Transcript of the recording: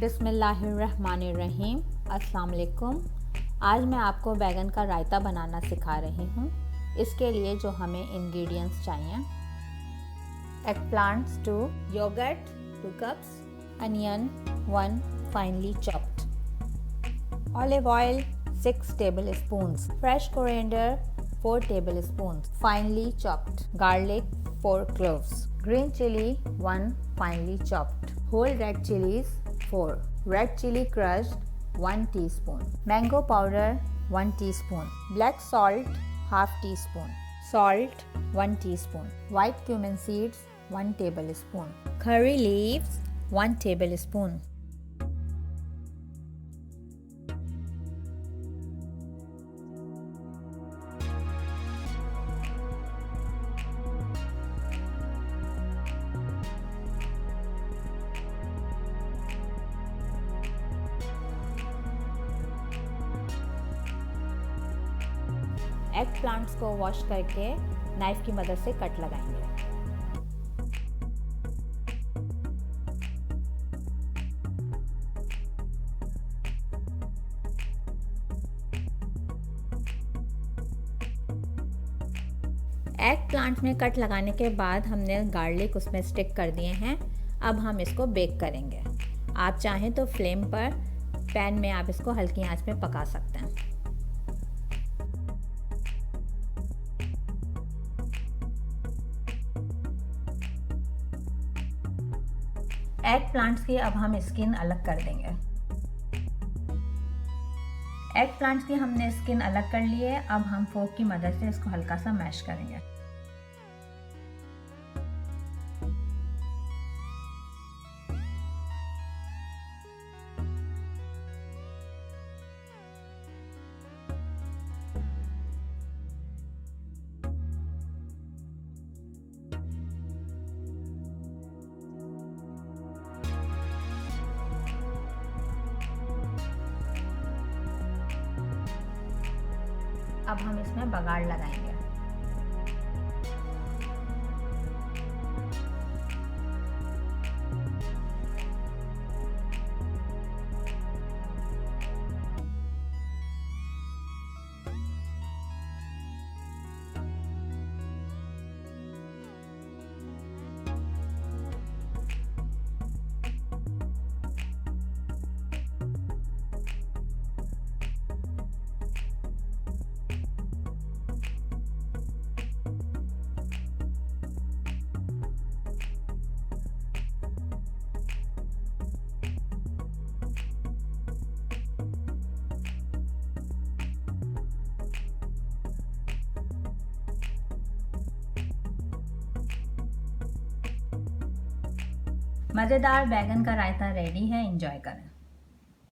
बिस्मिल्लाहिर्रहमानिर्रहीम। अस्सलाम वालेकुम। आज मैं आपको बैगन का रायता बनाना सिखा रही हूँ। इसके लिए जो हमें इंग्रेडिएंट्स चाहिए: eggplants 2, yoghurt 2 cups, onion 1 finely chopped, olive oil 6 tablespoons, fresh coriander 4 tablespoons, finely chopped, garlic 4 cloves, green chili 1 finely chopped, whole red chilies 4, red chili crushed 1 teaspoon, mango powder 1 teaspoon, black salt half teaspoon, salt 1 teaspoon, white cumin seeds 1 tablespoon, curry leaves 1 tablespoon. Egg plants को wash करके knife की मदद से cut लगाएंगे। Egg plant में cut लगाने के बाद हमने गार्लिक उसमें स्टिक कर दिए हैं। अब हम इसको बेक करेंगे। आप चाहें तो फ्लेम पर पैन में आप इसको हल्की आंच में पका सकते हैं। एग प्लांट्स की अब हम स्किन अलग कर देंगे। एग प्लांट्स की हमने स्किन अलग कर ली है। अब हम फोर्क की मदद से इसको हल्का सा मैश करेंगे। अब हम इसमें बघाड़ लगाएंगे। मज़ेदार बैगन का रायता रेडी है। एंजॉय करें।